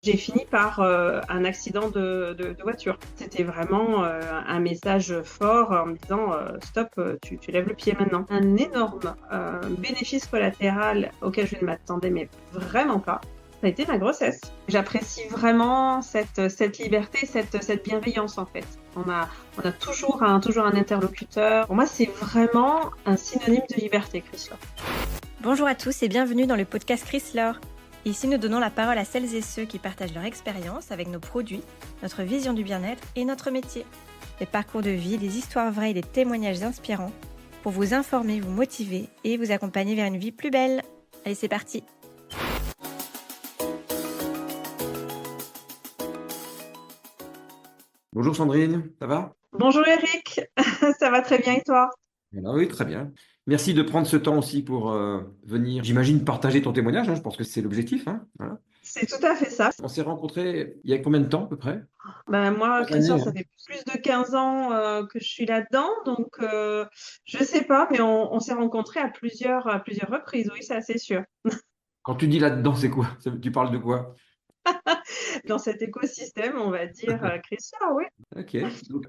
J'ai fini par un accident de voiture. C'était vraiment un message fort en me disant stop, tu lèves le pied maintenant. Un énorme bénéfice collatéral auquel je ne m'attendais mais vraiment pas, ça a été ma grossesse. J'apprécie vraiment cette liberté, cette bienveillance en fait. On a toujours un interlocuteur. Pour moi, c'est vraiment un synonyme de liberté, Chryslor. Bonjour à tous et bienvenue dans le podcast Chryslor. Ici, nous donnons la parole à celles et ceux qui partagent leur expérience avec nos produits, notre vision du bien-être et notre métier. Des parcours de vie, des histoires vraies et des témoignages inspirants pour vous informer, vous motiver et vous accompagner vers une vie plus belle. Allez, c'est parti! Bonjour Sandrine, ça va? Bonjour Eric, ça va très bien et toi? Oui, très bien. Merci de prendre ce temps aussi pour venir, j'imagine, partager ton témoignage, hein. Je pense que c'est l'objectif, hein. Voilà. C'est tout à fait ça. On s'est rencontrés il y a combien de temps à peu près? Moi, Des années, Christian, ça hein. fait plus de 15 ans que je suis là-dedans, donc je sais pas, mais on s'est rencontrés à plusieurs reprises, oui, ça c'est sûr. Quand tu dis là-dedans, c'est quoi? Tu parles de quoi? Dans cet écosystème, on va dire, Christian, oui. Ok.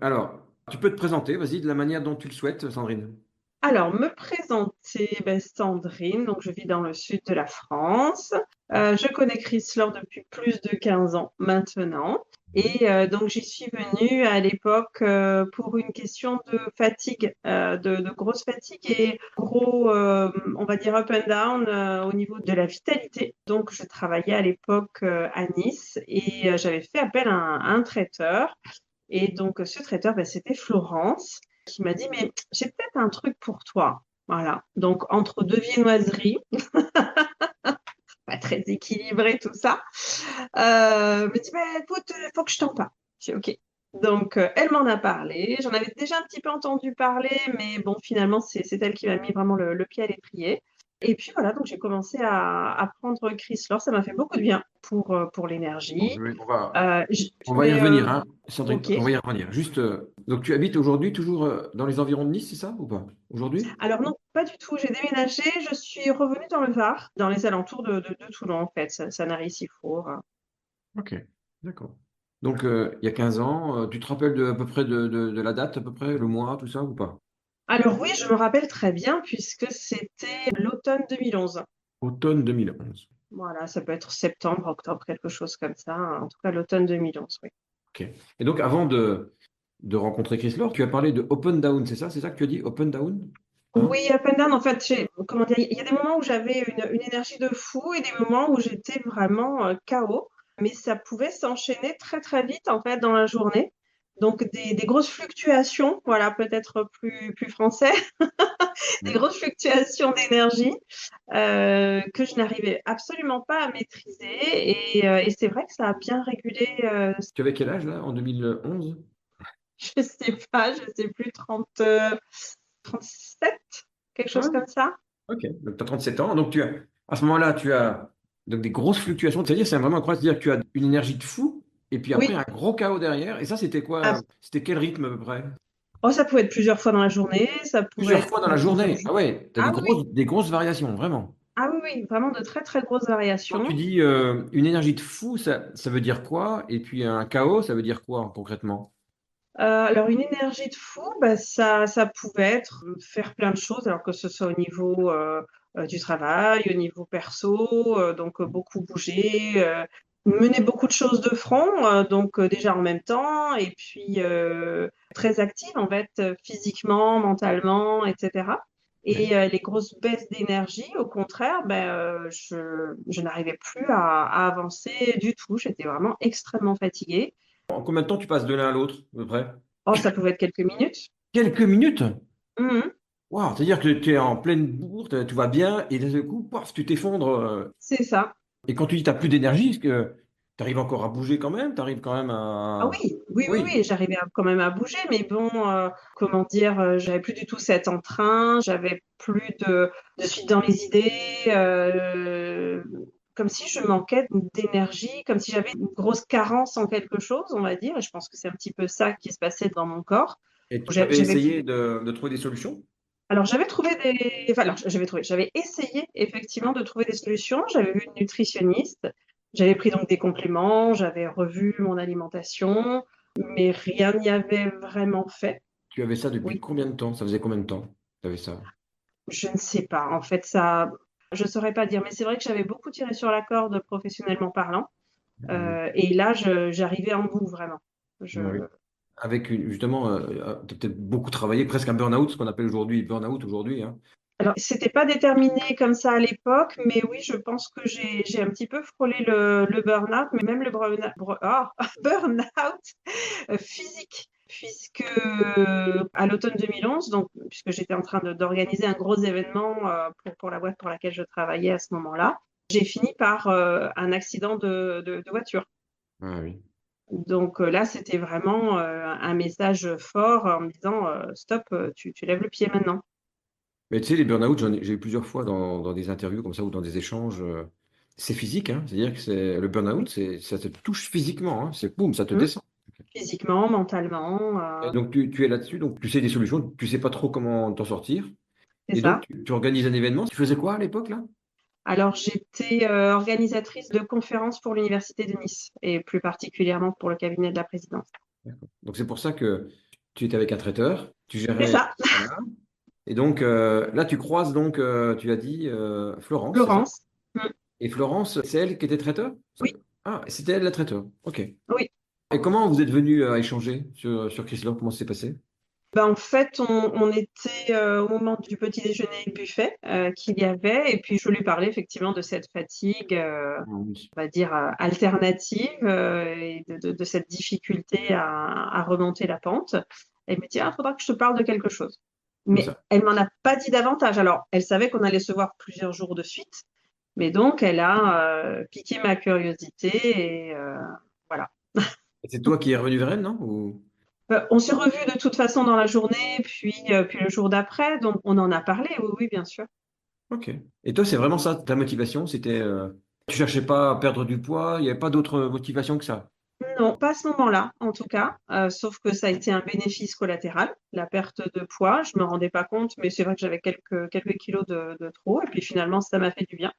Alors, tu peux te présenter, vas-y, de la manière dont tu le souhaites, Sandrine. Alors, me présenter, Sandrine, donc je vis dans le sud de la France. Je connais Chryslor depuis plus de 15 ans maintenant. Et donc, j'y suis venue à l'époque pour une question de fatigue, de grosse fatigue et gros, on va dire up and down au niveau de la vitalité. Donc, je travaillais à l'époque à Nice et j'avais fait appel à un traiteur. Et donc, ce traiteur, c'était Florence qui m'a dit, mais j'ai peut-être un truc pour toi. Voilà. Donc, entre deux viennoiseries, pas très équilibré tout ça, me dit, écoute, il faut que je t'en parle. J'ai dit, OK. Donc, elle m'en a parlé. J'en avais déjà un petit peu entendu parler, mais bon, finalement, c'est elle qui m'a mis vraiment le pied à l'étrier. Et puis voilà, donc j'ai commencé à prendre Chryslor. Ça m'a fait beaucoup de bien pour Bon, l'énergie. on va y Mais revenir, hein. Sandrine, OK. on va y revenir. Juste, donc tu habites aujourd'hui toujours dans les environs de Nice, c'est ça ou pas? Aujourd'hui? Alors non, pas du tout. J'ai déménagé. Je suis revenue dans le Var, dans les alentours de Toulon, en fait, Sanary-Sifour. Ok, d'accord. Donc, il y a 15 ans, tu te rappelles à peu près de la date, à peu près, le mois, tout ça, ou pas? Alors oui, je me rappelle très bien puisque c'était l'automne 2011. Automne 2011. Voilà, ça peut être septembre, octobre, quelque chose comme ça. En tout cas, l'automne 2011, oui. Ok. Et donc, avant de rencontrer Chris Lord, tu as parlé de Open Down, c'est ça? C'est ça que tu as dit? Open Down? Hein? Oui, up and down, en fait, comment dire, il y a des moments où j'avais une énergie de fou et des moments où j'étais vraiment KO, mais ça pouvait s'enchaîner très très vite en fait dans la journée. Donc des grosses fluctuations, voilà, peut-être plus français, des Mm. grosses fluctuations d'énergie que je n'arrivais absolument pas à maîtriser. Et c'est vrai que ça a bien régulé, Tu avais quel âge, là, en 2011? je sais pas, je sais plus, 37, quelque chose Ouais. comme ça. Ok. Donc, tu as 37 ans. Donc, à ce moment-là, tu as donc, des grosses fluctuations. C'est-à-dire, c'est vraiment incroyable. C'est-à-dire que tu as une énergie de fou, et puis après, Oui. un gros chaos derrière. Et ça, c'était Ah, quoi? C'était quel rythme, à peu près? oh, ça pouvait être plusieurs fois dans la journée, ça pouvait Plusieurs être fois dans la plusieurs journée. jours. Ah ouais, tu as Ah oui, oui. des grosses variations, vraiment. Ah oui, oui, vraiment de très très grosses Quand tu variations. dis une énergie de fou, ça veut dire quoi? Et puis un chaos, ça veut dire quoi concrètement? Alors une énergie de fou, ça pouvait être faire plein de choses, alors que ce soit au niveau du travail, au niveau perso, donc beaucoup bouger, mener beaucoup de choses de front, donc déjà en même temps, et puis très active en fait, physiquement, mentalement, etc. Ok. Et les grosses baisses d'énergie, au contraire, je n'arrivais plus à avancer du tout. J'étais vraiment extrêmement fatiguée. En combien de temps tu passes de l'un à l'autre, à peu près? Oh, ça pouvait être quelques minutes. Quelques minutes? Mhm. Waouh, c'est-à-dire que tu es en pleine bourre, tout va bien, et d'un seul coup, paf, tu t'effondres. C'est ça. Et quand tu dis tu n'as plus d'énergie, est-ce que tu arrives encore à bouger quand même? Tu arrives quand même Ah à... oui, oui, oui, Oui. oui, j'arrivais quand même à bouger, mais bon, comment dire, j'avais plus du tout cet entrain, j'avais plus de suite dans les idées, comme si je manquais d'énergie, comme si j'avais une grosse carence en quelque chose, on va dire, et je pense que c'est un petit peu ça qui se passait dans mon corps. Et tu avais J'avais essayé de trouver des solutions? Alors, j'avais essayé effectivement de trouver des solutions. J'avais vu une nutritionniste J'avais pris donc des compléments, j'avais revu mon alimentation, mais rien n'y avait vraiment fait. Tu avais ça depuis Oui, combien de temps? Ça faisait combien de temps que tu avais ça? je ne sais pas. En fait, ça, je saurais pas dire, mais c'est vrai que j'avais beaucoup tiré sur la corde professionnellement parlant. Mhm. Et là, j'arrivais en bout vraiment. Je, Oui. Avec justement, tu as peut-être beaucoup travaillé, presque un burn-out, ce qu'on appelle aujourd'hui burn-out aujourd'hui, hein. Alors, c'était pas déterminé comme ça à l'époque, mais oui, je pense que j'ai un petit peu frôlé le burn-out, mais même le burn-out physique, puisque à l'automne 2011, donc puisque j'étais en train d'organiser un gros événement pour la boîte pour laquelle je travaillais à ce moment-là, j'ai fini par un accident de voiture. Ah oui. Donc là, c'était vraiment un message fort en me disant stop, tu lèves le pied maintenant. Mais tu sais, les burn-out, j'ai eu plusieurs fois dans des interviews comme ça ou dans des échanges. C'est physique, hein. C'est-à-dire que le burn-out, Oui. ça te touche physiquement, hein. C'est boum, ça te Mmh. descend. Physiquement, mentalement, Et donc tu es là-dessus, donc tu sais des solutions, tu sais pas trop comment t'en sortir. c'est Et donc ça. tu organises un événement. Tu faisais quoi à l'époque là? Alors, j'étais organisatrice de conférences pour l'Université de Nice et plus particulièrement pour le cabinet de la présidence. D'accord. Donc c'est pour ça que tu étais avec un traiteur, tu C'est gérais. ça, Voilà. Et donc là, tu croises donc, tu as dit Florence, c'est ça? Florence. Mmh. Et Florence, c'est elle qui était traiteur? Oui, Ah, c'était elle la traiteur. Ok. oui. Et comment vous êtes venu à échanger sur Chrysler? Comment ça s'est passé? Ben, en fait, on était au moment du petit déjeuner et buffet qu'il y avait, et puis je lui parlais effectivement de cette fatigue, Ah oui. on va dire alternative, et de cette difficulté à remonter la pente. Elle me dit, ah, faudra que je te parle de quelque chose. Comme Mais ça. elle m'en a pas dit davantage. Alors, elle savait qu'on allait se voir plusieurs jours de suite, mais donc elle a piqué ma curiosité et voilà. Et c'est toi qui es revenu vers elle, non? On s'est revus de toute façon dans la journée, puis le jour d'après, donc on en a parlé, oui, oui, bien sûr. Ok. Et toi, c'est vraiment ça, ta motivation? C'était, tu cherchais pas à perdre du poids, il n'y avait pas d'autre motivation que ça? Non, pas à ce moment-là, en tout cas, sauf que ça a été un bénéfice collatéral, la perte de poids. Je me rendais pas compte, mais c'est vrai que j'avais quelques kilos de trop, et puis finalement, ça m'a fait du bien.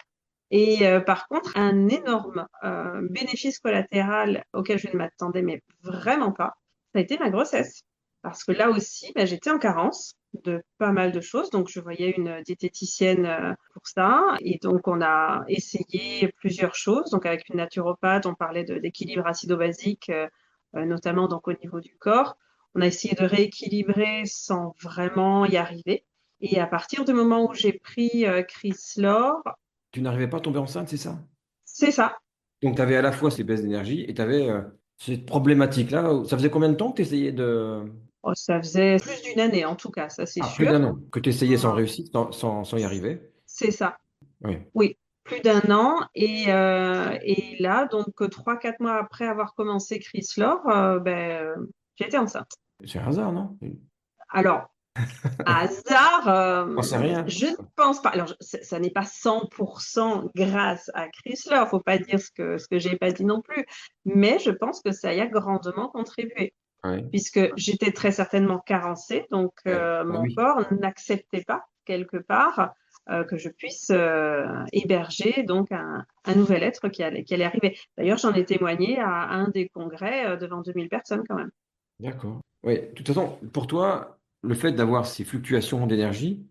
Et par contre, un énorme bénéfice collatéral auquel je ne m'attendais mais vraiment pas, ça a été ma grossesse. Parce que là aussi, bah, j'étais en carence de pas mal de choses. Donc, je voyais une diététicienne pour ça. Et donc, on a essayé plusieurs choses. Donc, avec une naturopathe, on parlait d'équilibre acido-basique, notamment donc, au niveau du corps. On a essayé de rééquilibrer sans vraiment y arriver. Et à partir du moment où j'ai pris Chryslor, Tu n'arrivais pas à tomber enceinte, c'est ça? c'est ça. Donc, tu avais à la fois ces baisses d'énergie et tu avais cette problématique-là. Ça faisait combien de temps que tu essayais de... Oh, ça faisait plus d'une année, en tout cas, ça c'est Ah, plus d'un sûr. an, que tu essayais sans Ah, réussite, sans y arriver. c'est ça, Oui, oui, plus d'un an. Et là, donc 3, 4 mois après avoir commencé Chryslor, j'étais enceinte. c'est un hasard, non? Alors, hasard, On sait rien. je ne pense pas. Alors, ça n'est pas 100% grâce à Chrysler, faut pas dire ce que j'ai pas dit non plus, mais je pense que ça y a grandement contribué, Oui, puisque j'étais très certainement carencée, donc ouais. Bah mon oui. corps n'acceptait pas quelque part que je puisse héberger donc un nouvel être qui allait arriver. D'ailleurs, j'en ai témoigné à un des congrès devant 2000 personnes quand même. D'accord. Oui, de toute façon, pour toi, le fait d'avoir ces fluctuations d'énergie,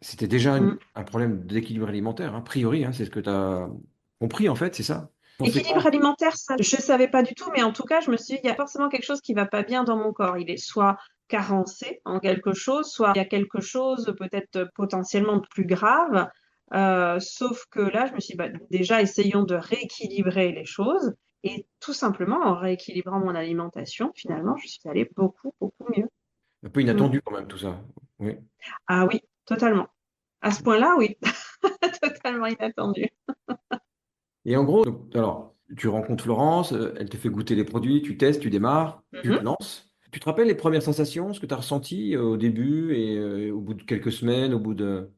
c'était déjà Mm. un problème d'équilibre alimentaire, hein, a priori, hein, c'est ce que tu as compris en fait, c'est ça? Équilibre Conséquence. alimentaire, ça, je ne savais pas du tout, mais en tout cas, je me suis dit, il y a forcément quelque chose qui ne va pas bien dans mon corps. Il est soit carencé en quelque chose, soit il y a quelque chose peut-être potentiellement de plus grave. Sauf que là, je me suis dit, bah, déjà, essayons de rééquilibrer les choses. Et tout simplement, en rééquilibrant mon alimentation, finalement, je suis allée beaucoup, beaucoup mieux. Un peu Mm. inattendu quand même tout ça. Oui. Ah oui, totalement. À ce point-là, oui, totalement inattendu. Et en gros, alors, tu rencontres Florence, elle te fait goûter les produits, tu testes, tu démarres, tu te Mhm. lances. Tu te rappelles les premières sensations, ce que tu as ressenti au début et au bout de quelques semaines, au bout de...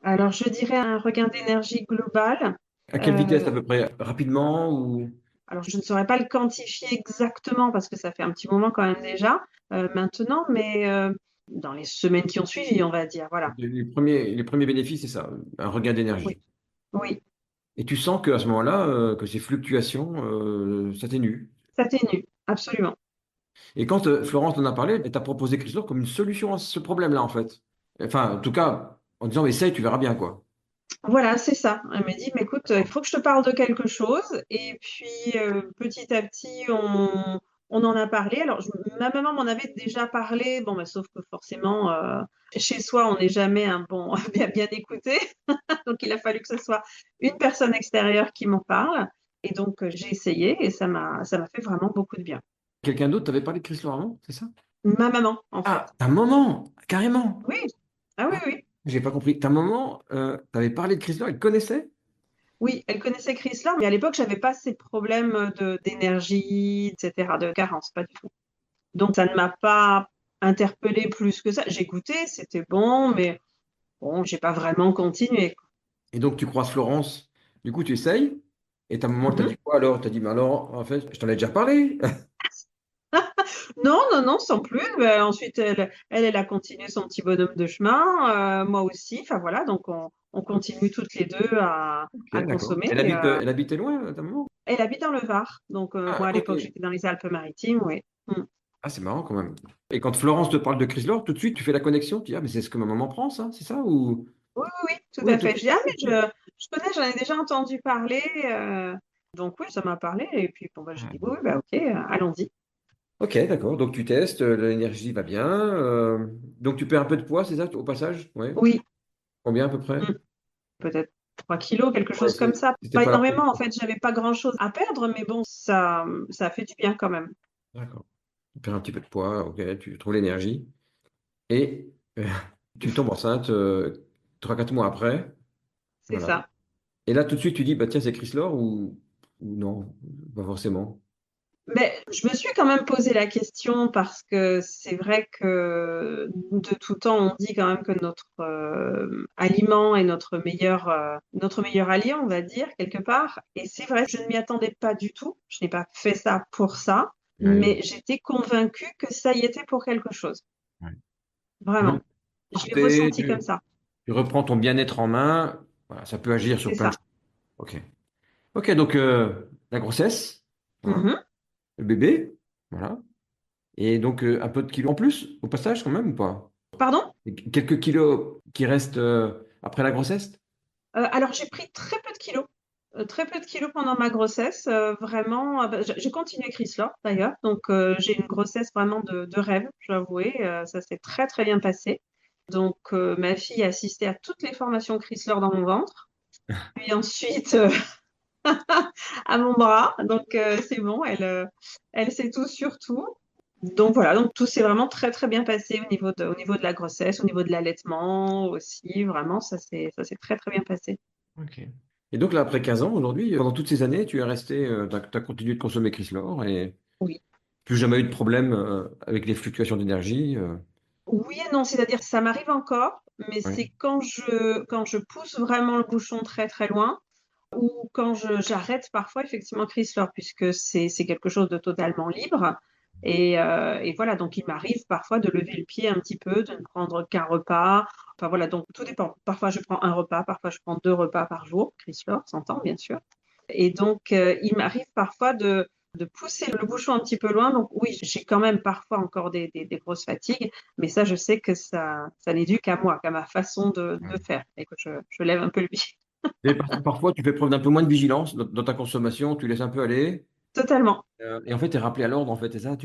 Alors, je dirais un regain d'énergie global. À quelle vitesse Euh, à peu près? Rapidement ou... Alors, je ne saurais pas le quantifier exactement parce que ça fait un petit moment quand même déjà maintenant, mais dans les semaines qui ont suivi, on va dire. Voilà. Les premiers bénéfices, c'est ça, un regain Oui, d'énergie. oui. Et tu sens qu'à ce moment-là, que ces fluctuations s'atténuent. Ça t'énue, absolument. Et quand Florence en a parlé, elle t'a proposé Christophe comme une solution à ce problème-là, en fait. Enfin, en tout cas, en disant, essaye, tu verras bien, quoi. Voilà, c'est ça. Elle m'a dit, mais écoute, il faut que je te parle de quelque chose. Et puis, petit à petit, on en a parlé. Alors, ma maman m'en avait déjà parlé, bon, bah, sauf que forcément, chez soi, on n'est jamais un bon, bien écouté. Donc, il a fallu que ce soit une personne extérieure qui m'en parle. Et donc, j'ai essayé et ça m'a fait vraiment beaucoup de bien. Quelqu'un d'autre t'avait parlé de Chrysler avant, c'est ça? Ma maman, en Ah, fait. ta maman, carrément. Oui, ah oui, Ah, oui. j'ai pas compris. Ta maman, t'avais parlé de Chrysler, elle connaissait? Oui, elle connaissait Chrysler, mais à l'époque, j'avais pas ces problèmes d'énergie, etc., de carence, pas du tout. Donc, ça ne m'a pas interpellée plus que ça. J'ai goûté, c'était bon, mais bon, j'ai pas vraiment continué. Et donc, tu croises Florence, du coup, tu essayes, et ta maman, elle t'a Mhm. dit quoi alors? T'as dit, mais alors, en fait, je t'en ai déjà parlé. Non, non, non, sans plus. Ben, ensuite, elle a continué son petit bonhomme de chemin, moi aussi. Enfin voilà, donc on continue toutes les deux à Ok, d'accord. consommer. Elle habitait loin, ta maman? Elle habite dans le Var, donc Ah, à moi à l'époque côté. j'étais dans les Alpes-Maritimes, oui. Mm. Ah, c'est marrant quand même. Et quand Florence te parle de Chrysler, tout de suite, tu fais la connexion, tu dis, ah, mais c'est ce que ma maman prend, ça, c'est ça? Ou... Oui, oui, oui, tout Oui, à tout de fait. Je dis, suite. ah, mais Ok. je connais, j'en ai déjà entendu parler. Donc oui, ça m'a parlé. Et puis bon, bah, j'ai dit, oui, oui, bah, ok, allons-y. Ok, d'accord. Donc tu testes, l'énergie va bien. Donc tu perds un peu de poids, c'est ça, au passage? Ouais. Oui, Combien à peu près? mm, peut-être 3 kilos, quelque Ouais, chose comme ça. c'était Pas pas la première énormément, en fois. fait, j'avais pas grand-chose à perdre, mais bon, ça a fait du bien quand même. D'accord. Tu perds un petit peu de poids, ok, tu trouves l'énergie. Et tu tombes enceinte 3-4 mois après. C'est Voilà. ça. Et là, tout de suite, tu dis, bah tiens, c'est Chrysler ou non, pas forcément. Mais je me suis quand même posé la question parce que c'est vrai que de tout temps, on dit quand même que notre aliment est notre meilleur allié, on va dire, quelque part. Et c'est vrai, je ne m'y attendais pas du tout. Je n'ai pas fait ça pour ça, Ouais, mais j'étais convaincue que ça y était pour quelque chose. ouais. Donc, Vraiment. Je l'ai santé, ressenti comme ça. tu reprends ton bien-être en main. Voilà, ça peut agir sur C'est plein de ça. choses. Ok. Ok, donc la grossesse, hein, Mhm. le bébé, voilà. Et donc un peu de kilos en plus, au passage, quand même, ou pas? Pardon? Et quelques kilos qui restent après la grossesse? Alors j'ai pris très peu de kilos pendant ma grossesse, vraiment, bah, j'ai continué Chrysler d'ailleurs, donc j'ai une grossesse vraiment de rêve, je dois avouer, ça s'est très, très bien passé. Donc ma fille a assisté à toutes les formations Chrysler dans mon ventre, puis ensuite, à mon bras, donc c'est bon, elle sait tout sur tout. Donc voilà, donc tout s'est vraiment très, très bien passé au niveau de la grossesse, au niveau de l'allaitement aussi, vraiment ça s'est très, très bien passé. Ok. Et donc là, après 15 ans, aujourd'hui, pendant toutes ces années, tu es resté, tu as continué de consommer Chrysler et Oui. plus jamais eu de problème avec les fluctuations d'énergie. Oui et non, c'est-à-dire que ça m'arrive encore, mais Ouais. c'est quand je pousse vraiment le bouchon très très loin ou quand j'arrête parfois effectivement Chrysler puisque c'est quelque chose de totalement libre. Et voilà, donc il m'arrive parfois de lever le pied un petit peu, de ne prendre qu'un repas. Enfin voilà, donc tout dépend. Parfois je prends un repas, parfois je prends deux repas par jour, Chrysler, s'entend bien sûr. Et donc il m'arrive parfois de pousser le bouchon un petit peu loin. Donc oui, j'ai quand même parfois encore des grosses fatigues, mais ça, je sais que ça n'est dû qu'à moi, qu'à ma façon de Ouais. faire, et que je lève un peu le pied. Et parfois, tu fais preuve d'un peu moins de vigilance dans ta consommation, tu laisses un peu aller. Totalement. Et en fait, tu es rappelé à l'ordre, en fait, c'est ça.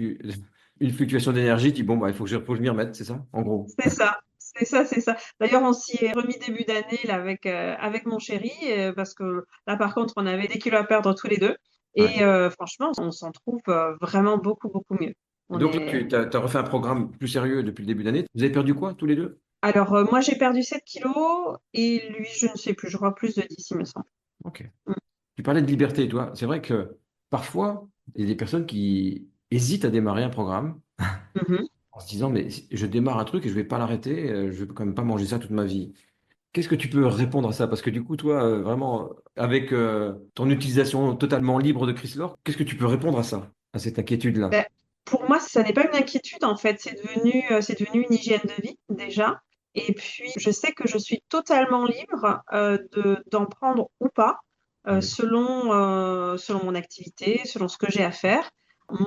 Une fluctuation d'énergie, tu dis, bon, bah, faut que je m'y remette, c'est ça, en gros. C'est ça. C'est ça, c'est ça. D'ailleurs, on s'y est remis début d'année là, avec mon chéri, parce que là, par contre, on avait des kilos à perdre tous les deux. Ouais. Et franchement, on s'en trouve vraiment beaucoup, beaucoup mieux. Et On donc là, est... tu as refait un programme plus sérieux depuis le début d'année. Vous avez perdu quoi, tous les deux? Alors, moi, j'ai perdu 7 kilos et lui, je ne sais plus, je crois plus de 10, il me semble. Ok. Mm. Tu parlais de liberté, toi. C'est vrai que parfois, il y a des personnes qui hésitent à démarrer un programme Mhm. en se disant, mais je démarre un truc et je vais pas l'arrêter, je vais quand même pas manger ça toute ma vie. Qu'est-ce que tu peux répondre à ça? Parce que du coup, toi, vraiment, avec ton utilisation totalement libre de Chrysler, qu'est-ce que tu peux répondre à ça, à cette inquiétude-là? Ben, pour moi, ça n'est pas une inquiétude en fait, c'est devenu une hygiène de vie déjà. Et puis, je sais que je suis totalement libre d'en prendre ou pas. Oui. selon mon activité, selon ce que j'ai à faire.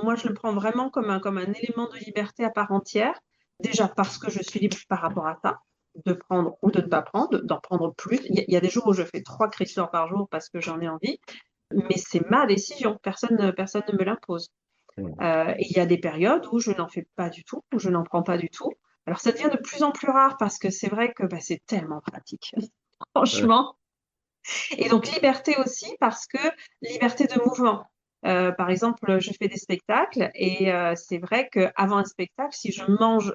Moi, je le prends vraiment comme un élément de liberté à part entière. Déjà parce que je suis libre par rapport à ça, de prendre ou de ne pas prendre, d'en prendre plus. Il y a des jours où je fais 3 Chrysler par jour parce que j'en ai envie, mais c'est ma décision. Personne ne me l'impose. Ouais. Et il y a des périodes où je n'en fais pas du tout, où je n'en prends pas du tout. Alors ça devient de plus en plus rare parce que c'est vrai que bah, c'est tellement pratique, Ouais. franchement. Et donc liberté aussi parce que liberté de mouvement. Par exemple, je fais des spectacles et c'est vrai qu'avant un spectacle, si je mange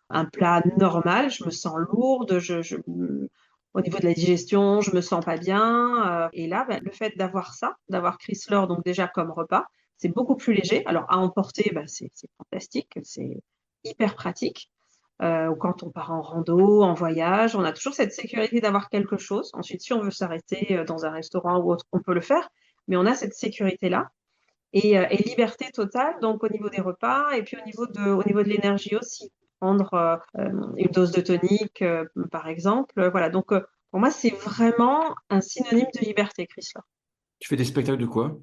un plat normal, je me sens lourde, au niveau de la digestion, je me sens pas bien. Et là, bah, le fait d'avoir ça, d'avoir Chrysler, donc déjà comme repas, c'est beaucoup plus léger. Alors à emporter, bah, c'est fantastique, c'est hyper pratique. Ou quand on part en rando, en voyage, on a toujours cette sécurité d'avoir quelque chose. Ensuite, si on veut s'arrêter dans un restaurant ou autre, on peut le faire, mais on a cette sécurité-là et liberté totale, donc au niveau des repas et puis au niveau de l'énergie aussi. Prendre une dose de tonique, par exemple. Voilà, donc pour moi, c'est vraiment un synonyme de liberté, Chrysler. Tu fais des spectacles de quoi?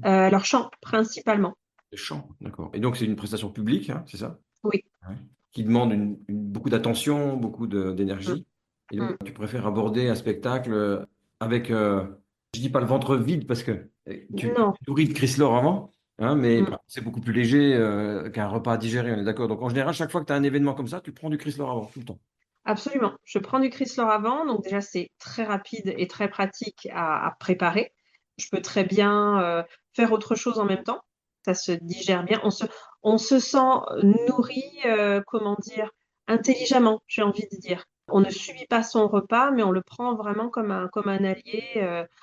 Alors, chant, principalement. De chant, d'accord. Et donc, c'est une prestation publique, hein, c'est ça? Oui. Ouais. Qui demande beaucoup d'attention, Mm, d'énergie. Et donc, mm. tu préfères aborder un spectacle avec, je dis pas le ventre vide parce que tu Non. te nourris de Chrysler avant, hein, mais Mm. c'est beaucoup plus léger qu'un repas à digérer, on est d'accord. Donc, en général, chaque fois que tu as un événement comme ça, tu prends du Chrysler avant, tout le temps. Absolument. Je prends du Chrysler avant, donc déjà c'est très rapide et très pratique à préparer. Je peux très bien faire autre chose en même temps. Ça se digère bien. On se sent nourri, comment dire, intelligemment, j'ai envie de dire. On ne subit pas son repas, mais on le prend vraiment comme un allié.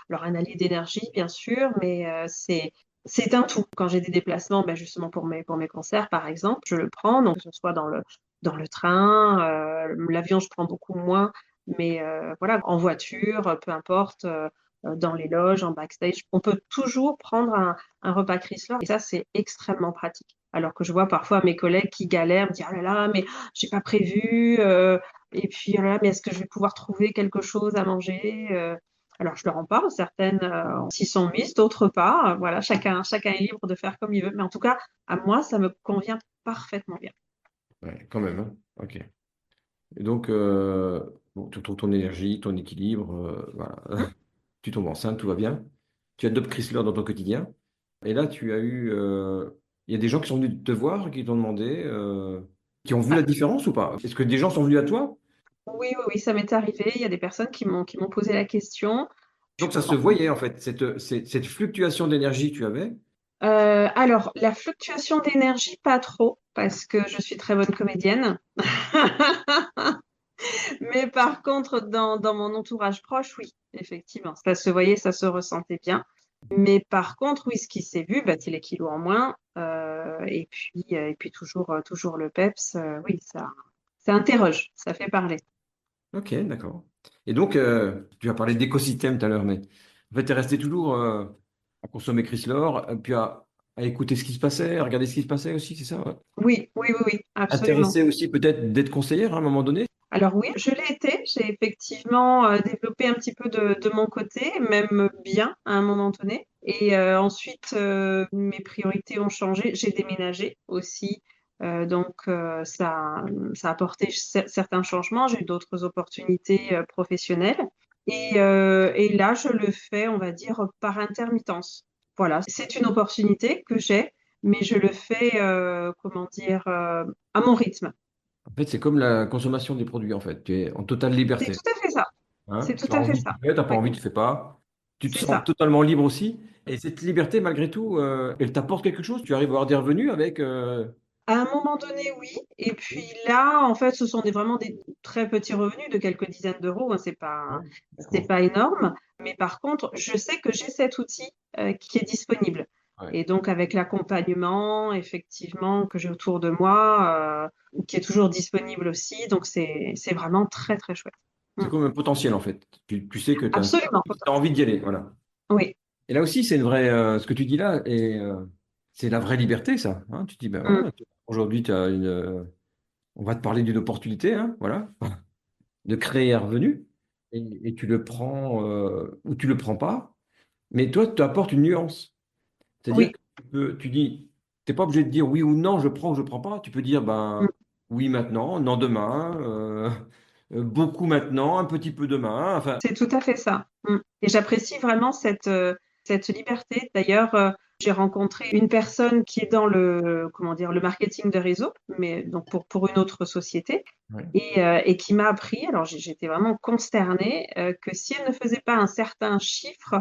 Alors un allié d'énergie, bien sûr, mais c'est un tout. Quand j'ai des déplacements, ben justement pour mes concerts, par exemple, je le prends, donc que ce soit dans le train, l'avion, je prends beaucoup moins, mais voilà, en voiture, peu importe, dans les loges, en backstage, on peut toujours prendre un repas Chrysler et ça, c'est extrêmement pratique. Alors que je vois parfois mes collègues qui galèrent, me dire, oh là là, mais j'ai pas prévu, et puis oh là là, mais est-ce que je vais pouvoir trouver quelque chose à manger? Alors je leur en parle, certaines s'y sont mises, d'autres pas. Voilà, chacun est libre de faire comme il veut, mais en tout cas, à moi, ça me convient parfaitement bien. Ouais, quand même, hein. Ok. Et donc, bon, tu trouves ton énergie, ton équilibre, voilà. Tu tombes enceinte, tout va bien. Tu adoptes Chrysler dans ton quotidien. Et là, tu as eu. Il y a des gens qui sont venus te voir, qui t'ont demandé, qui ont vu la différence ou pas? Est-ce que des gens sont venus à toi? Oui, oui, oui, ça m'est arrivé. Il y a des personnes qui m'ont posé la question. Je- Donc, ça se voyait, en fait, cette fluctuation d'énergie que tu avais. alors, la fluctuation d'énergie, pas trop, parce que je suis très bonne comédienne. Mais par contre, dans mon entourage proche, oui, effectivement, ça se voyait, ça se ressentait bien. Mais par contre, oui, ce qui s'est vu, bah, c'est les kilos en moins. Et puis toujours le peps. Oui, ça interroge, ça fait parler. Ok, d'accord. Et donc, tu as parlé d'écosystème tout à l'heure, mais en fait, tu es resté toujours à consommer Chrysler, puis à écouter ce qui se passait, à regarder ce qui se passait aussi, c'est ça? Ouais. Oui, oui, oui, oui, absolument. Intéressé aussi peut-être d'être conseillère à un moment donné? Alors oui, je l'ai été. J'ai effectivement développé un petit peu de mon côté, même bien à un moment donné. Et ensuite, mes priorités ont changé. J'ai déménagé aussi. Ça a apporté certains changements. J'ai eu d'autres opportunités professionnelles. Et là, je le fais, on va dire, par intermittence. Voilà, c'est une opportunité que j'ai, mais je le fais, comment dire, à mon rythme. En fait, c'est comme la consommation des produits, en fait. Tu es en totale C'est liberté. tout à fait ça. C'est Hein? tout Tu as à fait envie, tu ça. fais, tu n'as pas Oui, envie, tu fais pas. Tu te c'est sens ça. totalement libre aussi. Et cette liberté, malgré tout, elle t'apporte quelque chose. Tu arrives à avoir des revenus avec. À un moment donné, oui. Et puis là, en fait, ce sont vraiment des très petits revenus de quelques dizaines d'euros, hein. Ouais, C'est d'accord. pas énorme. Mais par contre, je sais que j'ai cet outil qui est disponible. Ouais. Et donc, avec l'accompagnement, effectivement, que j'ai autour de moi, qui est toujours disponible aussi. Donc, c'est vraiment très, très chouette. C'est Mm. comme un potentiel, en fait. Tu sais que tu as Absolument. envie d'y aller. Voilà. Oui. Et là aussi, c'est une vraie. Ce que tu dis là, et c'est la vraie liberté, ça. Hein. Tu dis, ben Mm. voilà, aujourd'hui, tu as une. On va te parler d'une opportunité, hein, voilà, de créer un revenu. Et tu le prends ou tu le prends pas. Mais toi, tu apportes une nuance. C'est-à-dire Oui. que tu dis, tu n'es pas obligé de dire oui ou non, je prends ou je ne prends pas. Tu peux dire Mm. ben, oui maintenant, non demain, beaucoup maintenant, un petit peu demain. Enfin, C'est tout à fait ça. Et j'apprécie vraiment cette liberté. D'ailleurs, j'ai rencontré une personne qui est dans comment dire, le marketing de réseau, mais donc pour une autre société, ouais. et qui m'a appris, alors j'étais vraiment consternée, que si elle ne faisait pas un certain chiffre,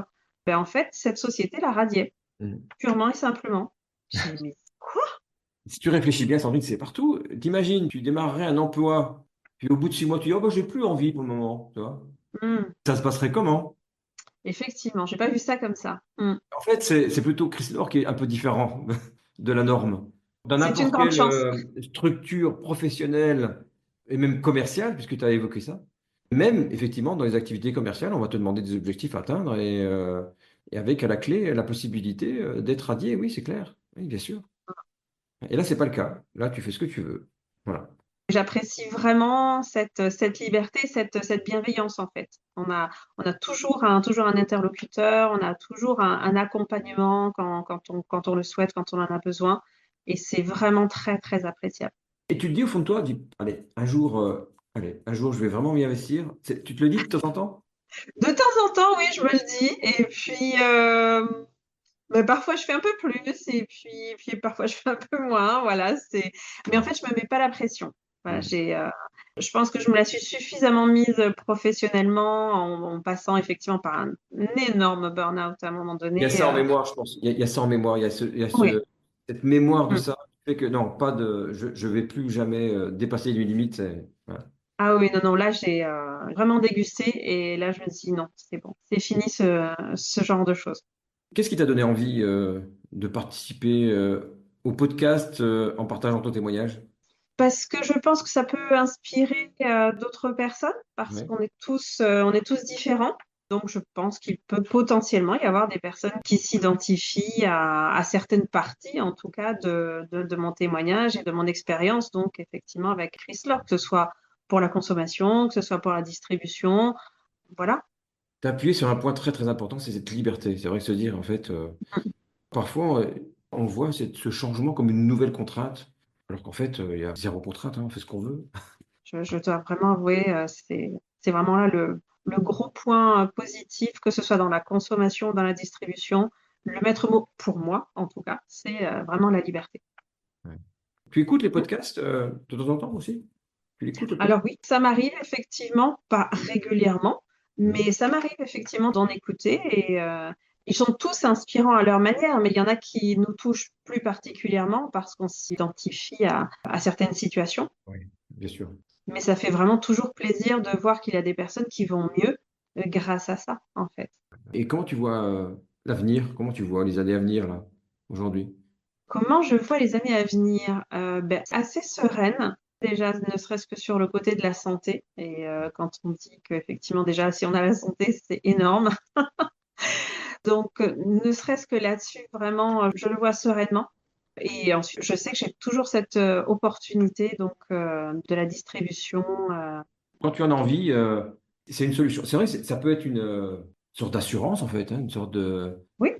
ben en fait, cette société la radiait, Mm. purement et simplement. J'ai dit, mais quoi? Si tu réfléchis bien, Sandrine, c'est partout. T'imagines, tu démarrerais un emploi, puis au bout de 6 mois, tu dis, oh, bah, j'ai plus envie pour le moment. Tu vois? Hmm. Ça se passerait comment? Effectivement, j'ai pas vu ça comme ça. En fait, c'est plutôt Chris Lore qui est un peu différent de la norme. Dans C'est une n'importe grande quelle chance. structure professionnelle et même commerciale, puisque tu as évoqué ça, même effectivement dans les activités commerciales, on va te demander des objectifs à atteindre et avec à la clé la possibilité d'être radié, oui, c'est clair, oui, bien sûr. Et là, c'est pas le cas. Là, tu fais ce que tu veux. Voilà. J'apprécie vraiment cette liberté, cette bienveillance en fait. On a toujours un interlocuteur, on a toujours un accompagnement quand on le souhaite, quand on en a besoin. Et c'est vraiment très, très appréciable. Et tu te dis au fond de toi, dis, allez, un jour, je vais vraiment m'y investir. Tu te le dis de temps en temps? De temps en temps, oui, je me le dis. Et puis, mais parfois, je fais un peu plus. Et puis parfois, je fais un peu moins. Voilà, Mais en Ouais. fait, je me mets pas la pression. Voilà, Mm. je pense que je me la suis suffisamment mise professionnellement en passant effectivement par un énorme burn-out à un moment Il y a donné. ça en mémoire, je pense. Il y a ça en mémoire. Oui. Cette mémoire de Mm. ça qui fait que non, pas de, je vais plus jamais dépasser les limites. Voilà. Ah oui, non, non, là, j'ai vraiment dégusté et là, je me dis non, c'est bon, c'est fini ce genre de choses. Qu'est-ce qui t'a donné envie de participer au podcast en partageant ton témoignage? Parce que je pense que ça peut inspirer d'autres personnes, parce Ouais. qu'on est tous différents. Donc, je pense qu'il peut potentiellement y avoir des personnes qui s'identifient à certaines parties, en tout cas, de mon témoignage et de mon expérience. Donc, effectivement, avec Chrysler, que ce soit pour la consommation, que ce soit pour la distribution. Voilà. Tu as appuyé sur un point très très important, c'est cette liberté. C'est vrai que se dire, en fait, parfois, on voit ce changement comme une nouvelle contrainte, alors qu'en fait, il y a zéro contrainte, hein, on fait ce qu'on veut. Je dois vraiment avouer, c'est vraiment là le gros point positif, que ce soit dans la consommation, dans la distribution. Le maître mot, pour moi en tout cas, c'est vraiment la liberté. Ouais. Tu écoutes les podcasts de temps en temps aussi? Tu l'écoutes le podcast? Alors oui, ça m'arrive effectivement, pas régulièrement, Mhm. mais ça m'arrive effectivement d'en écouter et ils sont tous inspirants à leur manière, mais il y en a qui nous touchent plus particulièrement parce qu'on s'identifie à certaines situations. Oui, bien sûr. Mais ça fait vraiment toujours plaisir de voir qu'il y a des personnes qui vont mieux grâce à ça, en fait. Et comment tu vois l'avenir? Comment tu vois les années à venir là, aujourd'hui? Comment je vois les années à venir? Ben, assez sereine, déjà, ne serait-ce que sur le côté de la santé. Et quand on dit qu'effectivement, déjà, si on a la santé, c'est énorme. Donc, ne serait-ce que là-dessus, vraiment, je le vois sereinement. Et ensuite, je sais que j'ai toujours cette opportunité donc de la distribution. Quand tu en as envie, c'est une solution. C'est vrai, ça peut être une sorte d'assurance en fait, hein, une sorte de. Oui,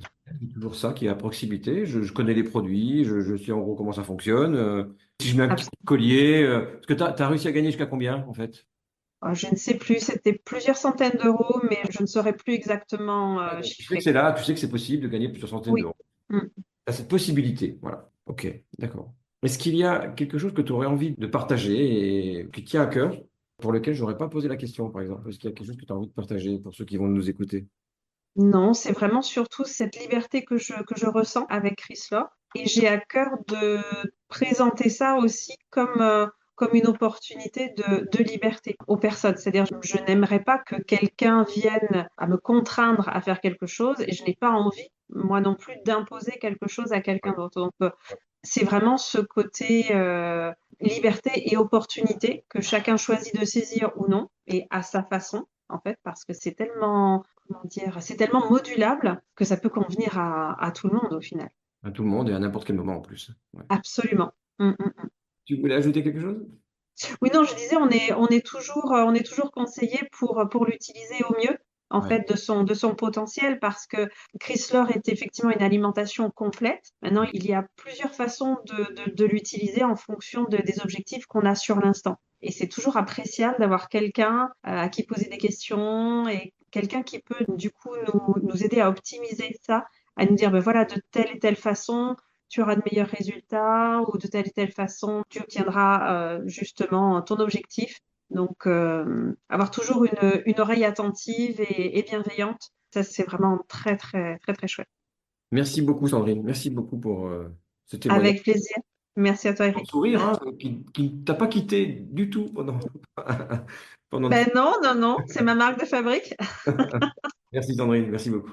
C'est toujours ça qui est à proximité. Je connais les produits, je sais en gros comment ça fonctionne. Si je mets un petit coup de absolument. collier, parce que tu as réussi à gagner jusqu'à combien en fait? Je ne sais plus, c'était plusieurs centaines d'euros, mais je ne saurais plus exactement Ouais, donc, tu sais que chiffrer. c'est là, tu sais que c'est possible de gagner plusieurs centaines Oui. d'euros. Mm. Tu as cette possibilité, voilà. Ok, d'accord. Est-ce qu'il y a quelque chose que tu aurais envie de partager et qui tient à cœur, pour lequel je n'aurais pas posé la question, par exemple? Est-ce qu'il y a quelque chose que tu as envie de partager pour ceux qui vont nous écouter? Non, c'est vraiment surtout cette liberté que je ressens avec Chrysler. Et j'ai à cœur de présenter ça aussi comme une opportunité de liberté aux personnes. C'est-à-dire, je n'aimerais pas que quelqu'un vienne à me contraindre à faire quelque chose et je n'ai pas envie, moi non plus, d'imposer quelque chose à quelqu'un d'autre. Donc, c'est vraiment ce côté liberté et opportunité que chacun choisit de saisir ou non, et à sa façon, en fait, parce que c'est tellement, comment dire, c'est tellement modulable que ça peut convenir à tout le monde au final. À tout le monde et à n'importe quel moment en plus. Ouais. Absolument. Mm. Tu voulais ajouter quelque chose? Oui, non, je disais, on est toujours conseillé pour l'utiliser au mieux. en Ouais. fait de son potentiel parce que Chrysler est effectivement une alimentation complète. Maintenant, il y a plusieurs façons de l'utiliser en fonction des objectifs qu'on a sur l'instant. Et c'est toujours appréciable d'avoir quelqu'un à qui poser des questions et quelqu'un qui peut du coup nous aider à optimiser ça, à nous dire, ben voilà, de telle et telle façon, tu auras de meilleurs résultats ou de telle et telle façon, tu obtiendras justement ton objectif. Donc, avoir toujours une oreille attentive et bienveillante, ça, c'est vraiment très, très, très, très chouette. Merci beaucoup, Sandrine. Merci beaucoup pour ce témoignage. Avec plaisir. Merci à toi, Ton Eric. sourire, hein, qui ne t'a pas quitté du tout pendant, pendant tout. Ben non, non, non, c'est ma marque de fabrique. Merci, Sandrine. Merci beaucoup.